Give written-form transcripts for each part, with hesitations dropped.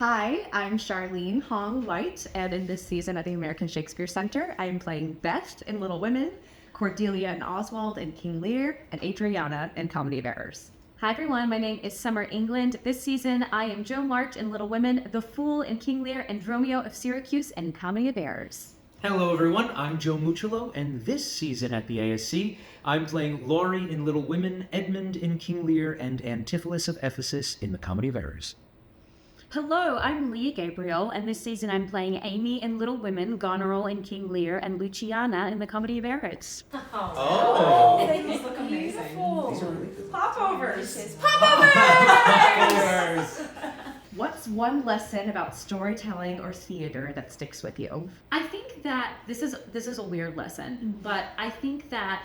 Hi, I'm Charlene Hong White, and in this season at the American Shakespeare Center, I am playing Beth in Little Women, Cordelia and Oswald in King Lear, and Adriana in Comedy of Errors. Hi everyone, my name is Summer England. This season, I am Jo March in Little Women, the Fool in King Lear, and Dromio of Syracuse in Comedy of Errors. Hello everyone, I'm Joe Mucciolo, and this season at the ASC, I'm playing Laurie in Little Women, Edmund in King Lear, and Antipholus of Ephesus in the Comedy of Errors. Hello, I'm Leah Gabriel, and this season I'm playing Amy in Little Women, Goneril in King Lear, and Luciana in the Comedy of Errors. These look amazing. These are really good. Popovers. What's one lesson about storytelling or theater that sticks with you? I think that this is a weird lesson, but I think that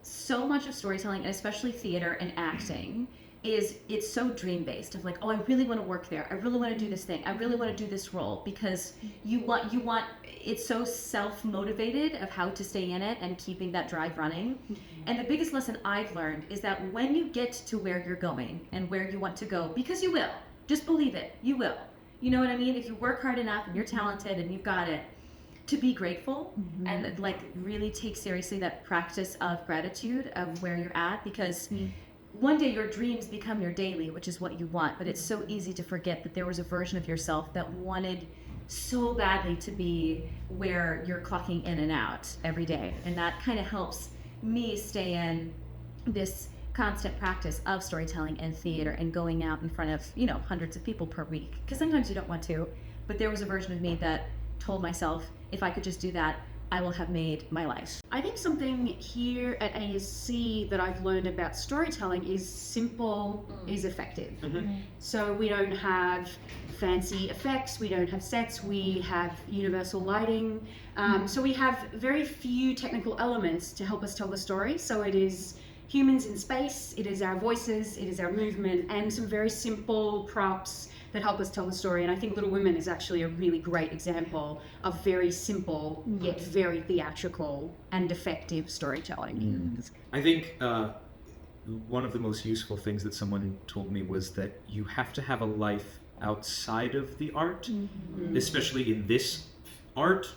so much of storytelling, and especially theater and acting, it's so dream-based of like, oh, I really want to work there. I really want to do this thing. I really want to do this role, because you want it's so self-motivated of how to stay in it and keeping that drive running. And the biggest lesson I've learned is that when you get to where you're going and where you want to go, because you will, just believe it, you will. You know what I mean? If you work hard enough and you're talented and you've got it, to be grateful and like really take seriously that practice of gratitude of where you're at, because one day your dreams become your daily, which is what you want, but it's so easy to forget that there was a version of yourself that wanted so badly to be where you're clocking in and out every day. And that kind of helps me stay in this constant practice of storytelling and theater and going out in front of, hundreds of people per week. Because sometimes you don't want to, but there was a version of me that told myself, if I could just do that, I will have made my life. I think something here at ASC that I've learned about storytelling is simple is effective. So we don't have fancy effects, we don't have sets, we have universal lighting. So we have very few technical elements to help us tell the story. So it is humans in space, it is our voices, it is our movement, and some very simple props that help us tell the story. And I think Little Women is actually a really great example of very simple yet very theatrical and effective storytelling. I think one of the most useful things that someone told me was that you have to have a life outside of the art, especially in this art,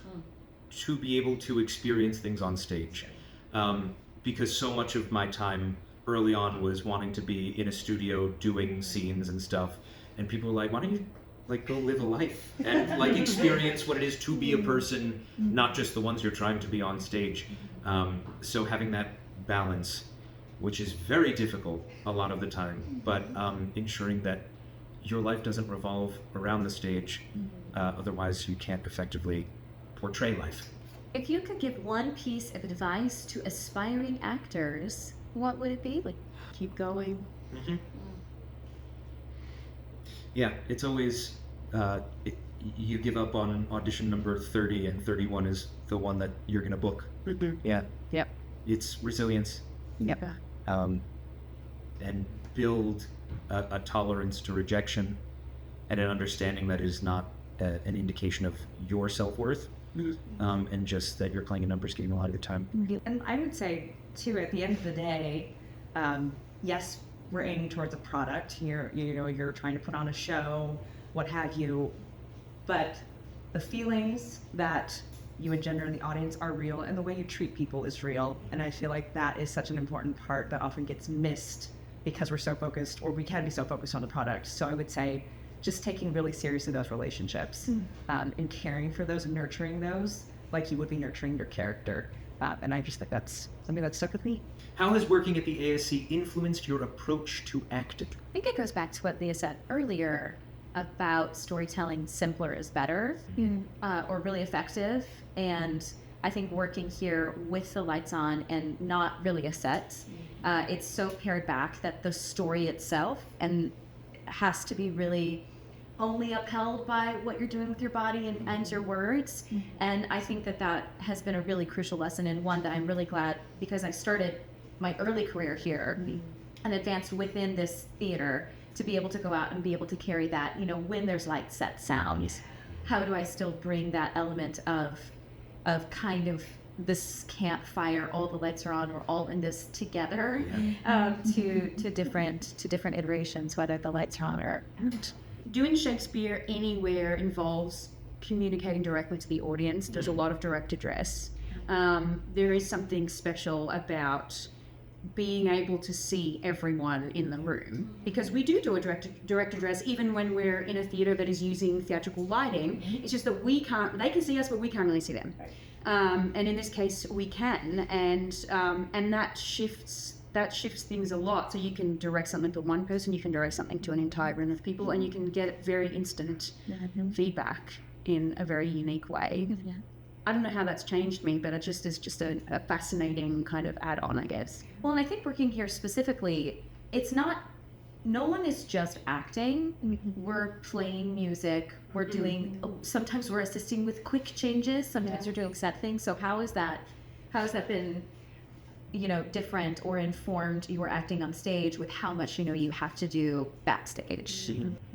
to be able to experience things on stage. Because so much of my time early on was wanting to be in a studio doing scenes and stuff, and people were like, why don't you go live a life and experience what it is to be a person, not just the ones you're trying to be on stage. So having that balance, which is very difficult a lot of the time, but ensuring that your life doesn't revolve around the stage, otherwise you can't effectively portray life. If you could give one piece of advice to aspiring actors, what would it be? Keep going. Yeah, it's always, you give up on audition number 30 and 31 is the one that you're going to book. Yeah. Yep. It's resilience. Yep. And build a tolerance to rejection and an understanding that is not an indication of your self-worth, and just that you're playing a numbers game a lot of the time. And I would say, too, at the end of the day, yes, we're aiming towards a product. You're trying to put on a show, what have you, but the feelings that you engender in the audience are real, and the way you treat people is real. And I feel like that is such an important part that often gets missed because we're so focused, or we can be so focused on the product. So I would say just taking really seriously those relationships and caring for those and nurturing those like you would be nurturing your character. And I just think that's something that stuck with me. How has working at the ASC influenced your approach to acting? I think it goes back to what Leah said earlier about storytelling simpler is better, or really effective. And I think working here with the lights on and not really a set, it's so pared back that the story itself and has to be really only upheld by what you're doing with your body and your words. And I think that has been a really crucial lesson, and one that I'm really glad, because I started my early career here and advanced within this theater, to be able to go out and be able to carry that, when there's light, set, sound, how do I still bring that element of kind of this campfire, all the lights are on, we're all in this together, to different iterations, whether the lights are on or not. doing Shakespeare anywhere involves communicating directly to the audience. There's a lot of direct address. There is something special about being able to see everyone in the room, because we do a direct address even when we're in a theatre that is using theatrical lighting. It's just that they can see us, but we can't really see them. And in this case, we can, and that shifts things a lot. So you can direct something to one person, you can direct something to an entire room of people, and you can get very instant feedback in a very unique way. I don't know how that's changed me, but it's just a fascinating kind of add-on, I guess. Well, and I think working here specifically, no one is just acting. We're playing music. We're doing, sometimes we're assisting with quick changes. Sometimes we're doing set things. So how has that been, different or informed your acting on stage with how much, you have to do backstage?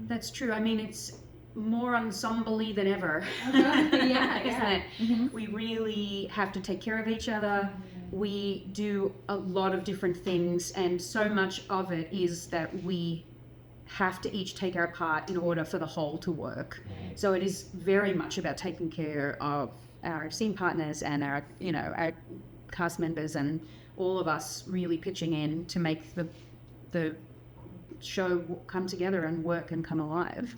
That's true. I mean, it's more ensemble-y than ever. Yeah, isn't it? Mm-hmm. We really have to take care of each other. We do a lot of different things, and so much of it is that we have to each take our part in order for the whole to work. So it is very much about taking care of our scene partners and our cast members, and all of us really pitching in to make the show come together and work and come alive.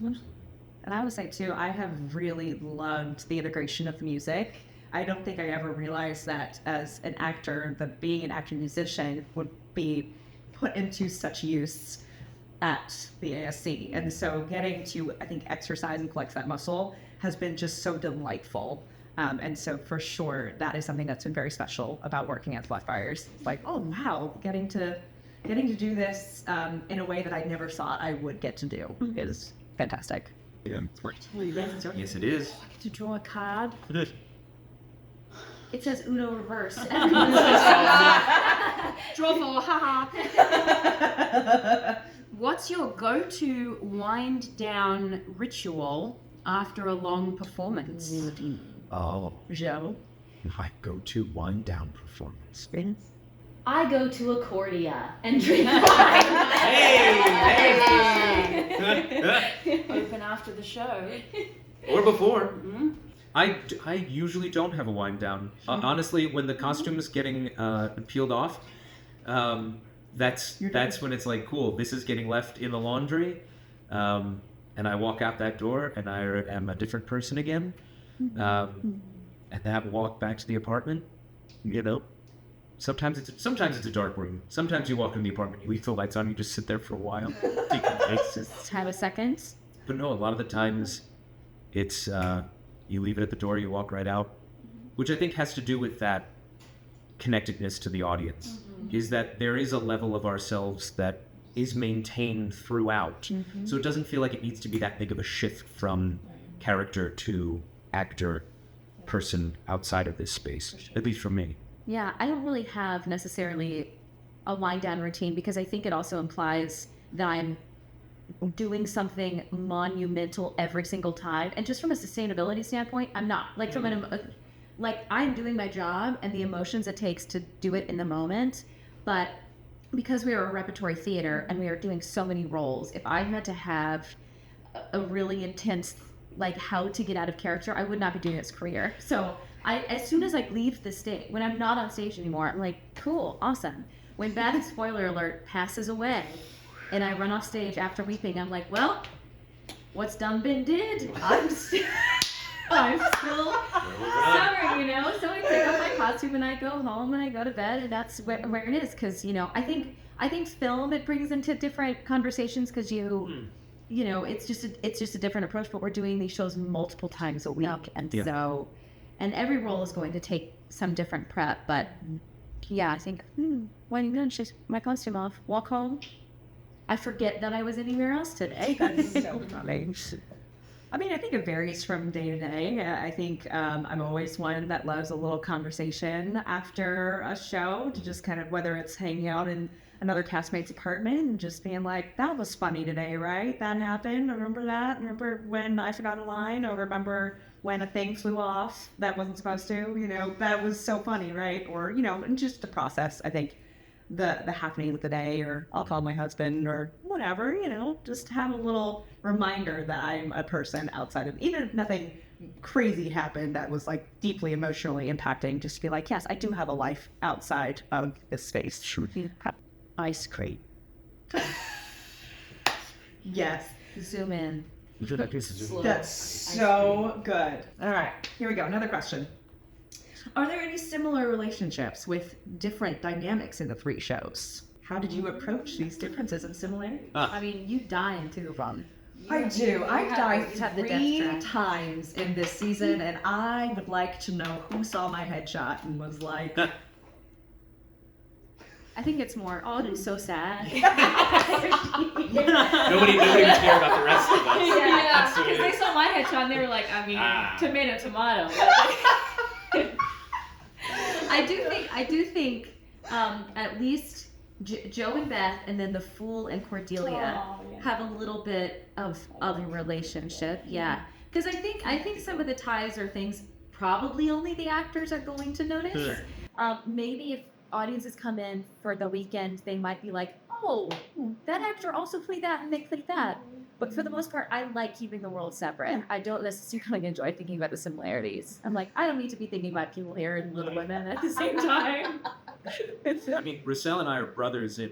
And I would say too, I have really loved the integration of music. I don't think I ever realized that as an actor, that being an actor musician would be put into such use at the ASC. And so getting to, I think, exercise and flex that muscle has been just so delightful. And so for sure, that is something that's been very special about working at Blackfriars. It's like, oh wow, getting to do this in a way that I never thought I would get to do is fantastic. Yeah, it's worked. Yes, it is. To draw a card. It says Uno reverse. Draw for, haha. What's your go-to wind down ritual after a long performance? Oh, Joe? my go-to wind down performance. I go to Accordia and drink wine. Hey! Open after the show. Or before. I usually don't have a wind down. Honestly, when the costume is getting peeled off, that's when it's like, cool, this is getting left in the laundry, and I walk out that door and I am a different person again. And that walk back to the apartment, sometimes it's a dark room. Sometimes you walk in the apartment, you leave the lights on, you just sit there for a while. Just have a second. But no, a lot of the times it's you leave it at the door, you walk right out, which I think has to do with that connectedness to the audience, is that there is a level of ourselves that is maintained throughout. So it doesn't feel like it needs to be that big of a shift from character to actor, person outside of this space, at least for me. Yeah, I don't really have necessarily a wind down routine, because I think it also implies that I'm doing something monumental every single time. And just from a sustainability standpoint, I'm not. Like from I'm doing my job and the emotions it takes to do it in the moment. But because we are a repertory theater and we are doing so many roles, if I had to have a really intense, how to get out of character, I would not be doing this career. So as soon as I leave the stage, when I'm not on stage anymore, I'm like, cool, awesome. When Beth, spoiler alert, passes away and I run off stage after weeping, I'm like, well, what's done been did. I'm still suffering, So I take off my costume and I go home and I go to bed, and that's where it is. Because, I think film, it brings into different conversations, because it's just a different approach, but we're doing these shows multiple times a week. And so, and every role is going to take some different prep, but yeah, I think, why don't you just my costume off, walk home. I forget that I was anywhere else today. That's so funny. I mean, I think it varies from day to day. I think I'm always one that loves a little conversation after a show, to just kind of, whether it's hanging out in another castmate's apartment and just being like, that was funny today, right? That happened. Remember that? Remember when I forgot a line? Or remember when a thing flew off that wasn't supposed to? That was so funny, right? Or, and just the process, I think, the happening of the day, or I'll call my husband or whatever, just have a little reminder that I'm a person outside of, even if nothing crazy happened that was like deeply emotionally impacting, just to be like, yes, I do have a life outside of this space. Sure. Ice cream. Yes. Zoom in. That's so good. All right, here we go. Another question. Are there any similar relationships with different dynamics in the 3 shows? How did you approach these differences and similarities? I mean, you die in 2 of them. I do. I died you have the death 3 trap. times in this season, and I would like to know who saw my headshot and was like, I think it's more, oh, it's so sad. Nobody would care about the rest of us. Yeah, That's what it because they is. saw my headshot and they were like, I mean, tomato. I do think, at least Joe and Beth, and then the Fool and Cordelia have a little bit of a relationship. Yeah, because I think some of the ties are things probably only the actors are going to notice. Maybe if audiences come in for the weekend, they might be like, oh, that actor also played that and they played that. But for the most part, I like keeping the world separate. I don't necessarily enjoy thinking about the similarities. I'm like, I don't need to be thinking about people here and Little Women at the same time. I mean, Russell and I are brothers in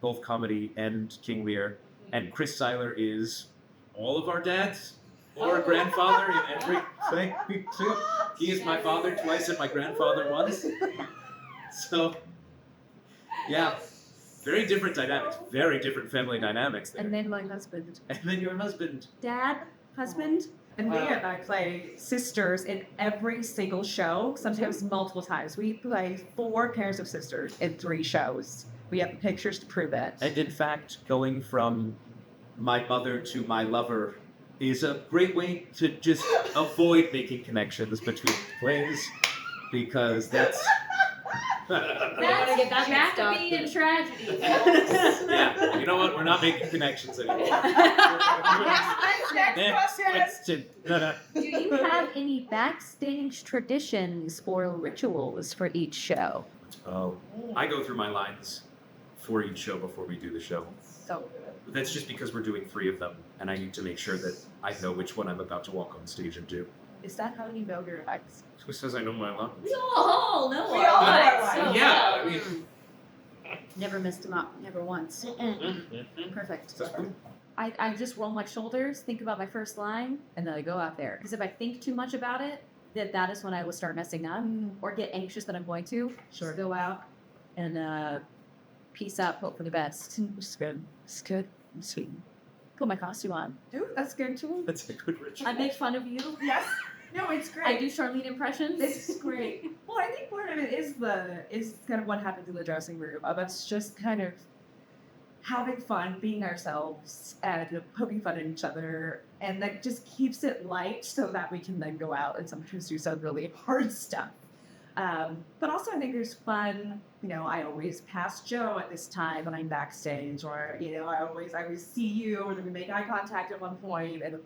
both comedy and King Lear, and Chris Seiler is all of our dads or grandfather in everything we do. He is my father twice and my grandfather once. So, yeah, very different dynamics, very different family dynamics there. And then my husband. And then your husband. Dad, husband. and Leah and I play sisters in every single show, sometimes multiple times. We play 4 pairs of sisters in 3 shows. We have pictures to prove it. And in fact, going from my mother to my lover is a great way to just avoid making connections between plays, because that's... That could be in tragedy. Yeah, you know what? We're not making connections anymore. Next question. Do you have any backstage traditions or rituals for each show? Oh, I go through my lines for each show before we do the show. So That's just because we're doing 3 of them, and I need to make sure that I know which one I'm about to walk on stage and do. is that how you know your lines? Who says I know my lines? We all know We all know our lines. lines. Yeah, I mean... Never messed them up. Never once. Perfect. I just roll my shoulders, think about my first line, and then I go out there. Because if I think too much about it, that is when I will start messing up or get anxious that I'm going to. Sure. Go out and peace out, hope for the best. It's good. It's good. It's sweet. Put my costume on. Dude, that's good too. That's a good ritual. I make fun of you. Yes. No, it's great. I do Charlene impressions. It's great. Well, I think part of it is kind of what happens in the dressing room of us just kind of having fun, being ourselves, and poking fun at each other, and that just keeps it light so that we can then go out and sometimes do some really hard stuff. But also, I think there's fun. I always pass Joe at this time when I'm backstage, or I always see you, or then we make eye contact at one point, and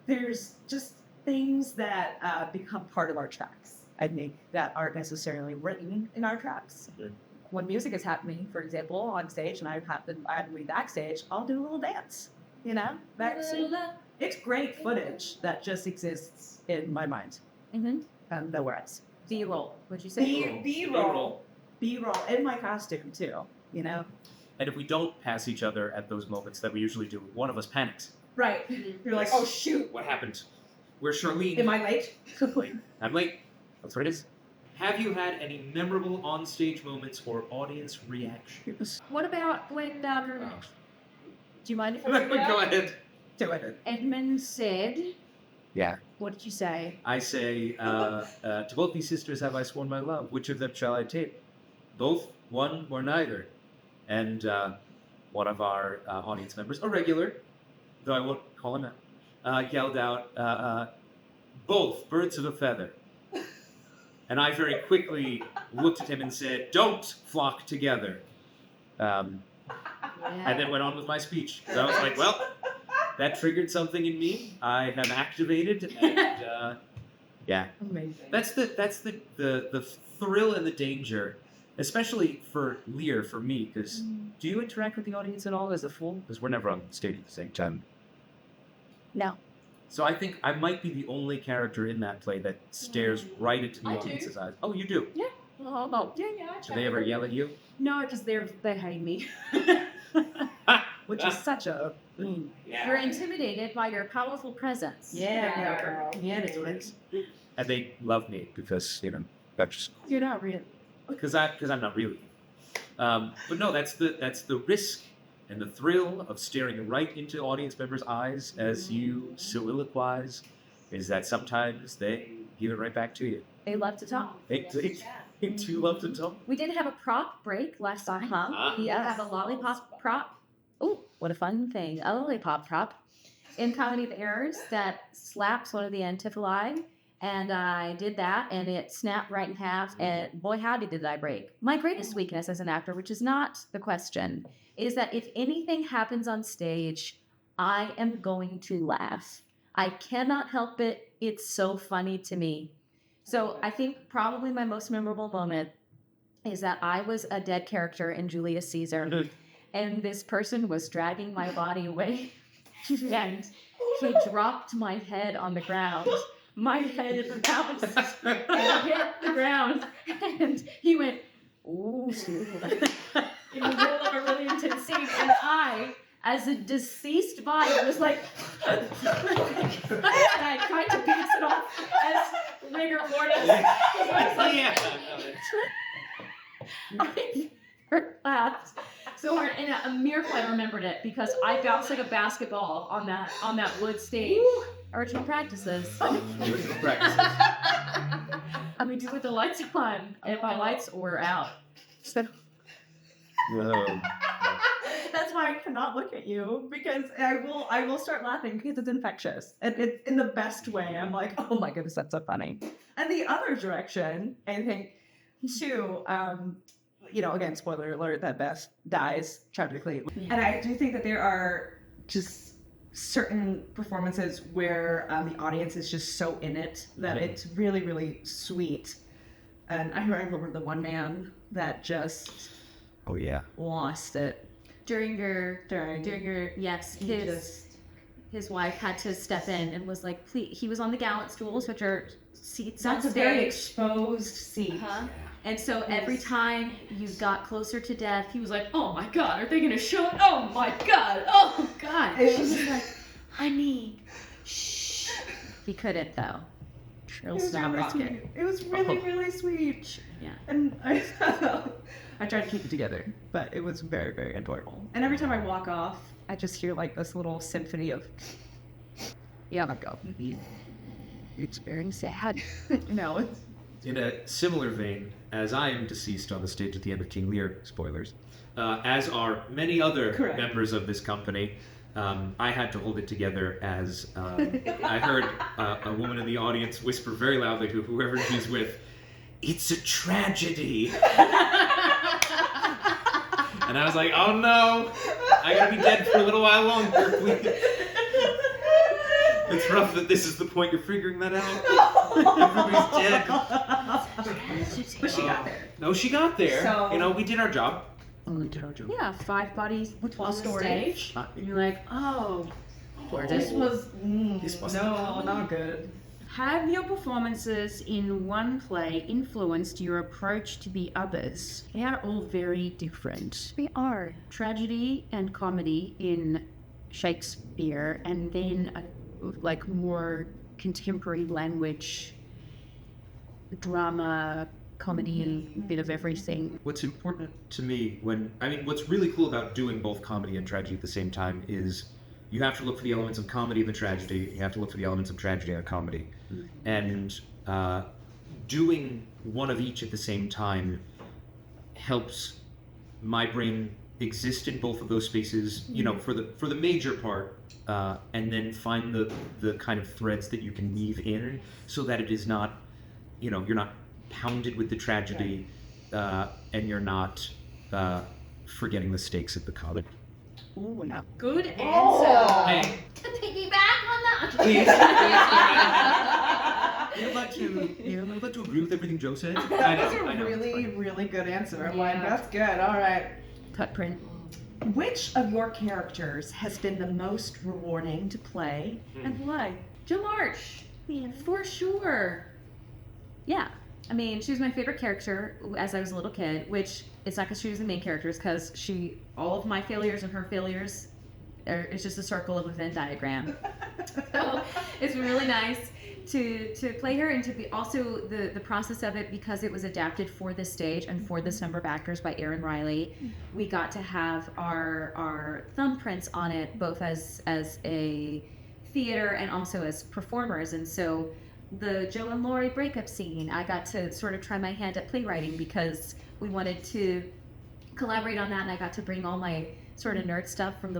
there's just things that become part of our tracks, I think, that aren't necessarily written in our tracks. Mhm. When music is happening, for example, on stage, and I happen to be backstage, I'll do a little dance, backstage. It's great footage that just exists in my mind, and nowhere else. B-roll. What'd you say? B-roll in my costume too, And if we don't pass each other at those moments that we usually do, one of us panics. Right. You're like, oh shoot, What happened? Where's Charlene? am I late? I'm late. That's what it is. Have you had any memorable on-stage moments or audience reactions? What about when, do you mind if I Go ahead. Do it. Edmund said, Yeah. what did you say? I say, to both these sisters have I sworn my love. Which of them shall I take? Both, one, or neither? And one of our audience members, a regular, though I won't call him out, yelled out, both, birds of a feather. And I very quickly looked at him and said, don't flock together. And then went on with my speech. So I was like, well, that triggered something in me. I have activated, and yeah. Amazing. That's the thrill and the danger especially for Leah, for me, because do you interact with the audience at all as a fool? Because we're never on stage at the same time. No. So I think I might be the only character in that play that stares right into the I do. audience's eyes. Oh, you do? Yeah. Oh, yeah. Do they ever yell at you? No, because they hate me. Which is such a You're intimidated by your powerful presence. yeah, girl. Yeah, it is. And they love me because, that's You're not real. because I'm not really. But no, that's the risk and the thrill of staring right into audience members' eyes as you soliloquize, is that sometimes they give it right back to you. They love to talk. They do love to talk. We did have a prop break last time, huh? We have a lollipop prop. Oh, what a fun thing. A lollipop prop in Comedy of Errors that slaps one of the antiphali. And I did that, and it snapped right in half, and boy, howdy did I break. My greatest weakness as an actor, which is not the question, is that if anything happens on stage, I am going to laugh. I cannot help it. It's so funny to me. So I think probably my most memorable moment is that I was a dead character in Julius Caesar, and this person was dragging my body away, and he dropped my head on the ground. My head bounced and hit the ground, and he went, ooh, in the middle of a really intense scene, and I, as a deceased body, was like, and I tried to pass it off as rigor mortis. I laughed so hard, and a miracle I remembered it because I bounced like a basketball on that wood stage. Original practices. Original practices. I mean, do with the lights on, and my lights were out. So That's why I cannot look at you, because I will start laughing because it's infectious. And it's in the best way. I'm like, oh my goodness, that's so funny. And the other direction, I think, too, again, spoiler alert, that Beth dies tragically. And I do think that there are just certain performances where the audience is just so in it that it's really, really sweet. And I remember the one man that just lost it. during your yes, his wife had to step in and was like, please. He was on the gallant stools, which are seats on That's a stage. very exposed seat. Uh-huh. And so every time you got closer to death, he was like, oh my God, are they going to show it? Oh my God. Oh God. It She was- was like, honey, shh. He couldn't though. It was really sweet. It was really, really sweet. Yeah. And I tried to keep it together, but it was very, very adorable. And every time I walk off, I just hear like this little symphony of, I'll go. It's very sad. It's In a similar vein, as I am deceased on the stage at the end of King Lear, spoilers, as are many other Correct. members of this company, I had to hold it together as I heard a woman in the audience whisper very loudly to whoever she's with, "It's a tragedy." And I was like, oh no, I gotta be dead for a little while longer, please. It's rough that this is the point you're figuring that out. Everybody's dead. But she got there. No, she got there. So- We did our job. Yeah, 5 bodies on story. stage. And you're like, oh, This was This was not good. have your performances in one play influenced your approach to the others? They are all very different. We are. Tragedy and comedy in Shakespeare, and then more contemporary language, drama, comedy, a bit of everything. What's important to me what's really cool about doing both comedy and tragedy at the same time is you have to look for the elements of comedy in the tragedy, you have to look for the elements of tragedy in the comedy. And doing one of each at the same time helps my brain exist in both of those spaces, for the major part, and then find the kind of threads that you can weave in so that it is not, you're not pounded with the tragedy, and you're not forgetting the stakes of the comedy. Ooh, no. Good answer. Hey, To piggyback on that. please. I'd like to agree with everything Joe said. That's I a know, it's really, fine. really good answer. I'm like, that's good. All right. Cut print. Which of your characters has been the most rewarding to play and why? Jamarch, for sure. Yeah, I mean, she was my favorite character as I was a little kid, which it's not because she was the main character, it's because all of my failures and her failures, it's just a circle of a Venn diagram. So it's been really nice to play her, and to be also the process of it, because it was adapted for this stage and for this number of actors by Erin Riley. We got to have our thumbprints on it, both as a theater and also as performers. And so the Joe and Lori breakup scene, I got to sort of try my hand at playwriting because we wanted to collaborate on that, and I got to bring all my sort of nerd stuff from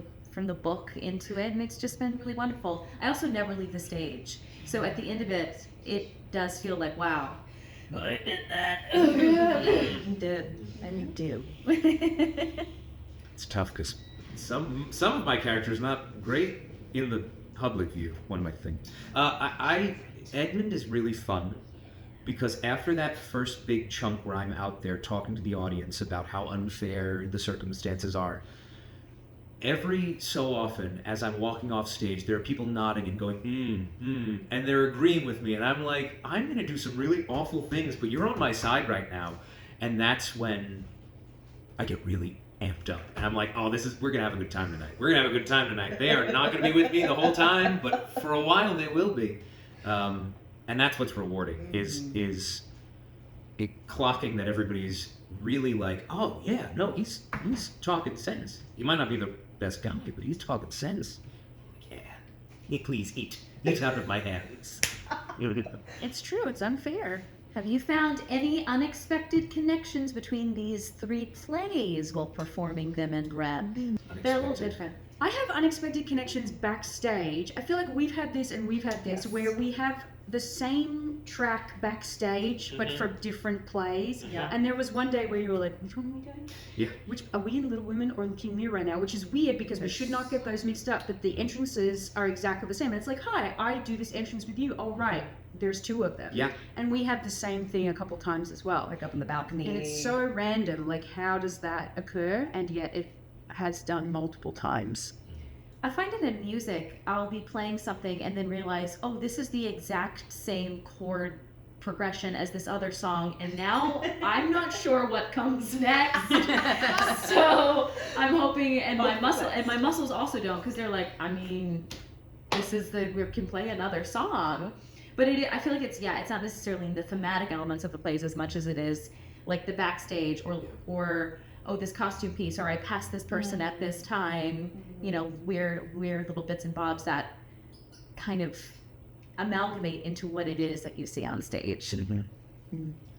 the book into it, and it's just been really wonderful. I also never leave the stage, so at the end of it, it does feel like, wow, I did that. You did, and you do. It's tough because some of my characters not great in the public view, one might think. Edmund is really fun because after that first big chunk where I'm out there talking to the audience about how unfair the circumstances are, every so often as I'm walking off stage, there are people nodding and going, and they're agreeing with me, and I'm like, I'm going to do some really awful things, but you're on my side right now. And that's when I get really amped up, and I'm like, oh, we're going to have a good time tonight. We're going to have a good time tonight. They are not going to be with me the whole time, but for a while they will be. And that's what's rewarding, is it clocking that everybody's really like, oh yeah, no, he's talking sense. He might not be the best guy, but he's talking sense. Yeah, please eat out of my hands. It's true, it's unfair. Have you found any unexpected connections between these three plays while performing them in rep? They're a little different. I have unexpected connections backstage. I feel like we've had this where we have the same track backstage, but for different plays. Yeah. And there was one day where you were like, which one are we doing? Yeah. Which are we in Little Women or in King Lear right now? Which is weird because we should not get those mixed up, but the entrances are exactly the same. And it's like, hi, I do this entrance with you. Oh, right. There's two of them. Yeah. And we had the same thing a couple times as well. Like up in the balcony. And it's so random. Like, how does that occur? And yet it Has done multiple times. I find it in music, I'll be playing something and then realize, oh, this is the exact same chord progression as this other song, and now I'm not sure what comes next. So I'm hoping, and my muscles also don't, because they're like, I mean, we can play another song. But I feel like it's not necessarily in the thematic elements of the plays as much as it is like the backstage or oh, this costume piece, or I passed this person at this time, weird little bits and bobs that kind of amalgamate into what it is that you see on stage.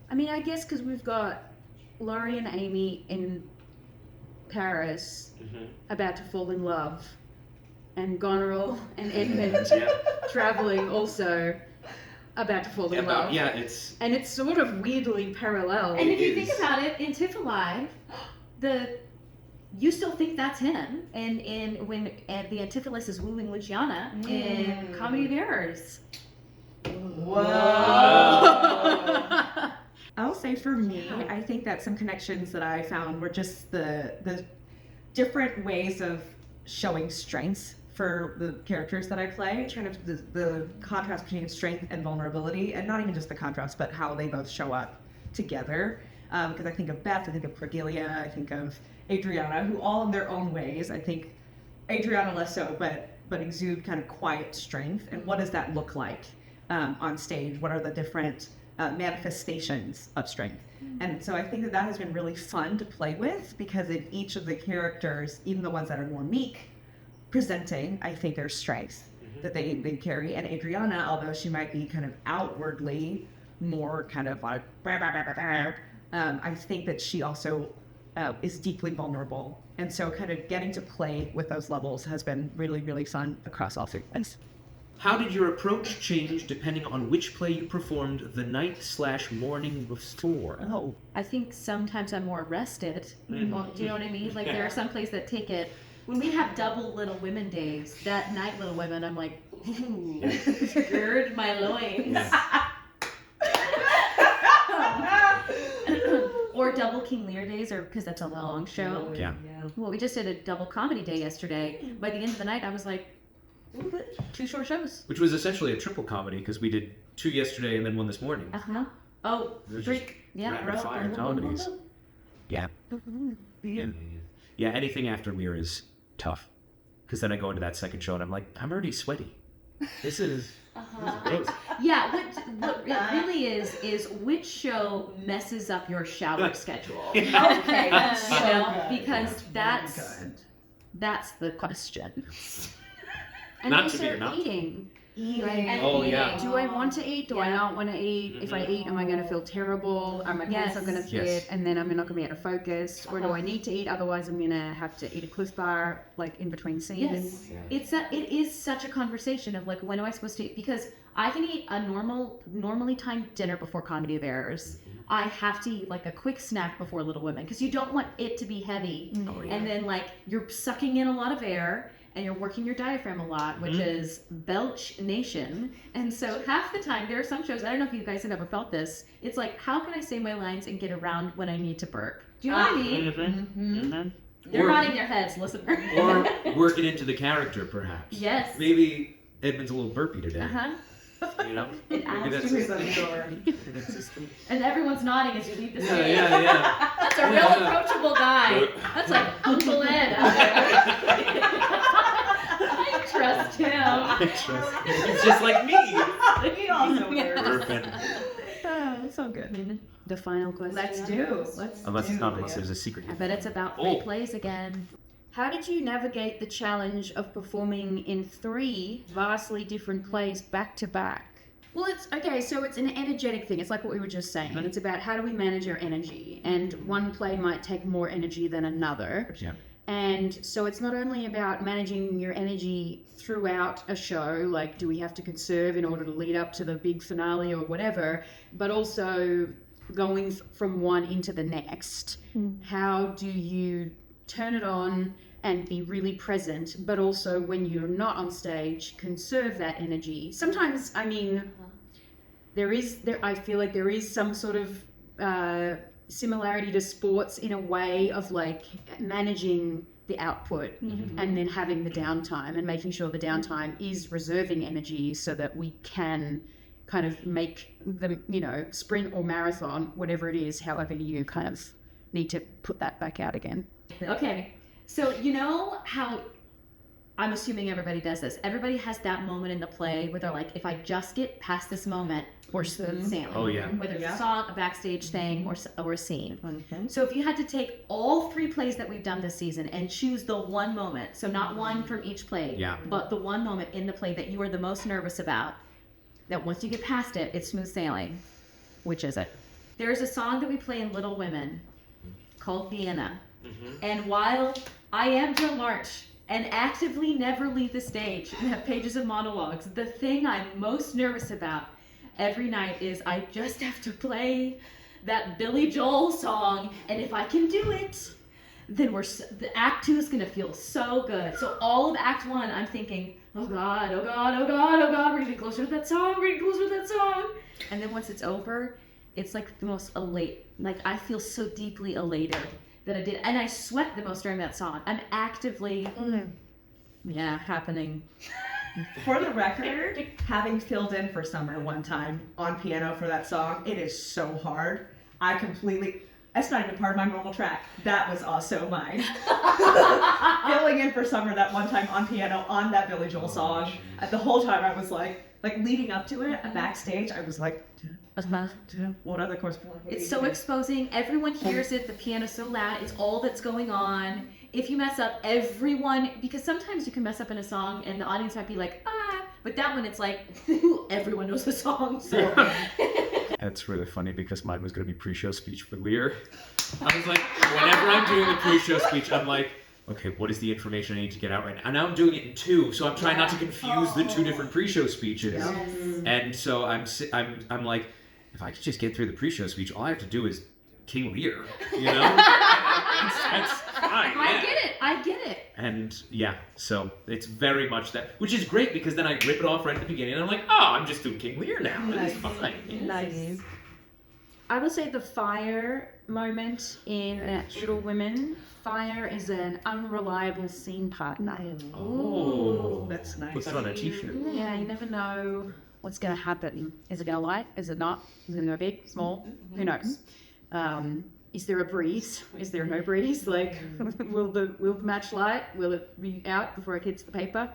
I mean, I guess because we've got Laurie and Amy in Paris about to fall in love, and Goneril and Edmund traveling also about to fall in love. Yeah, and it's sort of weirdly parallel. And if you think about it, in Tiff Alive, you still think that's him, and when the Antipholus is wooing Luciana in Comedy of Errors. Whoa. I'll say for me, I think that some connections that I found were just the different ways of showing strengths for the characters that I play, kind of the contrast between strength and vulnerability, and not even just the contrast, but how they both show up together. Because I think of Beth, I think of Cordelia, I think of Adriana, who all in their own ways, I think Adriana less so, but exude kind of quiet strength. And what does that look like on stage? What are the different manifestations of strength? And so I think that has been really fun to play with, because in each of the characters, even the ones that are more meek, presenting, I think, their strengths that they carry. And Adriana, although she might be kind of outwardly more kind of like, I think that she also is deeply vulnerable. And so kind of getting to play with those levels has been really, really fun across all three plays. How did your approach change depending on which play you performed the night/morning before? Oh, I think sometimes I'm more rested. Well, do you know what I mean? Like there are some plays that take it. When we have double Little Women days, that night Little Women, I'm like, ooh, gird my loins. days or because that's a long show. Yeah. Well, we just did a double comedy day yesterday. By the end of the night, I was like, 2 short shows. Which was essentially a triple comedy because we did 2 yesterday and then 1 this morning. Uh-huh. Oh, They're 3. just Yeah. rapid fire comedies. Yeah. Yeah, anything after Lear is tough. Because then I go into that second show and I'm like, I'm already sweaty. This is gross. Yeah, what it really is which show messes up your shower schedule? Okay, that's so good. Because that's the question. And Not to also be or not to. eating. And Oh, eating. yeah. Do I want to eat? Do I Yeah. not want to eat? If I eat, am I going to feel terrible? Are my pants not going to fit? Yes. And then I'm not going to be able to focus? Or do I need to eat? Otherwise, I'm going to have to eat a Cliff Bar, like in between scenes. Yes, it is such a conversation of like, when am I supposed to eat? Because I can eat a normally timed dinner before Comedy of Errors. I have to eat like a quick snack before Little Women because you don't want it to be heavy. And then like you're sucking in a lot of air and you're working your diaphragm a lot, which is belch nation. And so half the time, there are some shows, I don't know if you guys have ever felt this, it's like, how can I say my lines and get around when I need to burp? Do you know what I mean? They're Or- nodding their heads, listener. Or work it into the character, perhaps. Yes. Maybe Edmund's a little burpy today. Uh-huh. You know? It Maybe adds that's to it. And everyone's nodding as you leave the stage. yeah. That's a real approachable guy. That's like Uncle Ed. I trust him. It's just like me. He also Perfect. so good. The final question. Let's do. Unless there's a secret. I bet it's about 3 plays again. How did you navigate the challenge of performing in 3 vastly different plays back to back? Well, it's okay, so it's an energetic thing. It's like what we were just saying. And it's about how do we manage our energy. And one play might take more energy than another. Yeah. And so it's not only about managing your energy throughout a show, like do we have to conserve in order to lead up to the big finale or whatever, but also going from one into the next. How do you turn it on and be really present, but also when you're not on stage, conserve that energy? Sometimes, I mean, I feel like there is some sort of similarity to sports in a way of like managing the output and then having the downtime and making sure the downtime is reserving energy so that we can kind of make the, sprint or marathon, whatever it is, however you kind of need to put that back out again. Okay, so you know how, I'm assuming everybody does this. Everybody has that moment in the play where they're like, if I just get past this moment, we're smooth sailing. Oh, yeah. Whether it's a song, a backstage thing, or a scene. So if you had to take all 3 plays that we've done this season and choose the one moment, so not one from each play, but the one moment in the play that you are the most nervous about, that once you get past it, it's smooth sailing, which is it? There's a song that we play in Little Women called Vienna. And while I am Joe March and actively never leave the stage and have pages of monologues, the thing I'm most nervous about every night is I just have to play that Billy Joel song, and if I can do it, then the act 2 is gonna feel so good. So all of act 1, I'm thinking, oh God, oh God, oh God, oh God, we're getting closer to that song, we're getting closer to that song. And then once it's over, it's like the most like I feel so deeply elated that I did, and I sweat the most during that song. I'm actively, happening. For the record, having filled in for Summer one time on piano for that song, it is so hard. That's not even part of my normal track. That was also mine. Filling in for Summer that one time on piano on that Billy Joel song. The whole time I was like leading up to it, backstage, I was like, what other chords? It's so exposing. Everyone hears it. The piano's so loud. It's all that's going on. If you mess up, because sometimes you can mess up in a song and the audience might be like, but that one it's like, everyone knows the song. So. That's really funny because mine was going to be pre-show speech for Lear. I was like, whenever I'm doing a pre-show speech, I'm like, okay, what is the information I need to get out right now? And now I'm doing it in 2, so I'm trying not to confuse the 2 different pre-show speeches. Yes. And so I'm like, if I could just get through the pre-show speech, all I have to do is King Lear, That's fine. I get it. And so it's very much that, which is great because then I rip it off right at the beginning and I'm like, oh, I'm just doing King Lear now. It's fine. Nice. I would say the fire moment in Little Women. Fire is an unreliable scene partner. Oh, That's nice. put that on a t-shirt. Yeah, you never know what's going to happen. Is it going to light? Is it not? Is it going to go big, small? Who knows? Is there a breeze? Is there no breeze? Like, will the match light? Will it be out before it hits the paper?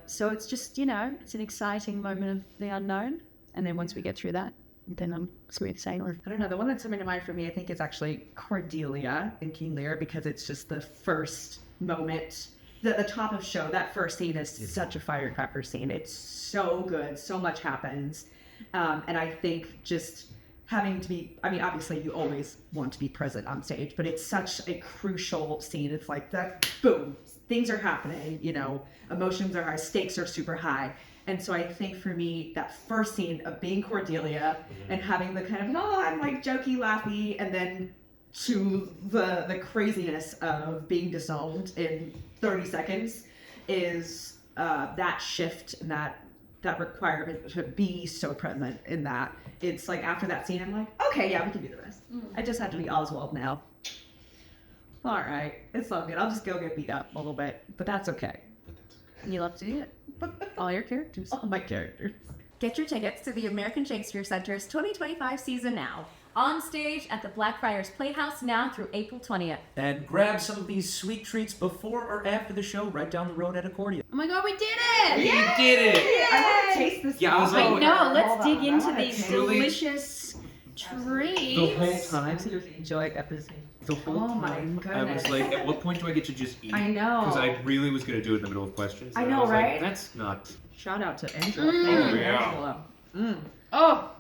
So it's just, it's an exciting moment of the unknown. And then once we get through that, then I'm smooth sailing. I don't know. The one that's coming to mind for me, I think, is actually Cordelia in King Lear, because it's just the first moment. The top of show, that first scene is such a firecracker scene. It's so good. So much happens. And I think just having to be, obviously you always want to be present on stage, but it's such a crucial scene. It's like that, boom, things are happening, emotions are high, stakes are super high. And so I think for me, that first scene of being Cordelia and having the kind of, I'm like jokey, laughy, and then to the craziness of being disowned in 30 seconds is that shift and that requirement to be so present in that. It's like after that scene, I'm like, okay, yeah, we can do the rest. I just have to be Oswald now. All right, it's all good. I'll just go get beat up a little bit, but that's okay. You love to do it. All your characters. All my characters. Get your tickets to the American Shakespeare Center's 2025 season now. On stage at the Blackfriars Playhouse now through April 20th. And grab some of these sweet treats before or after the show right down the road at Accordia. Oh my God, we did it! You did it! I want to taste this. Yeah, I was I like, know, let's dig into wanna these truly- delicious treats. the whole time, Enjoy episode. the whole Oh my time, I goodness. was like, at what point do I get to just eat? I know. Because I really was going to do it in the middle of questions. I and know, was like, right? that's not... Shout out to Angela. Oh, Thank you, yeah. Angela. Oh,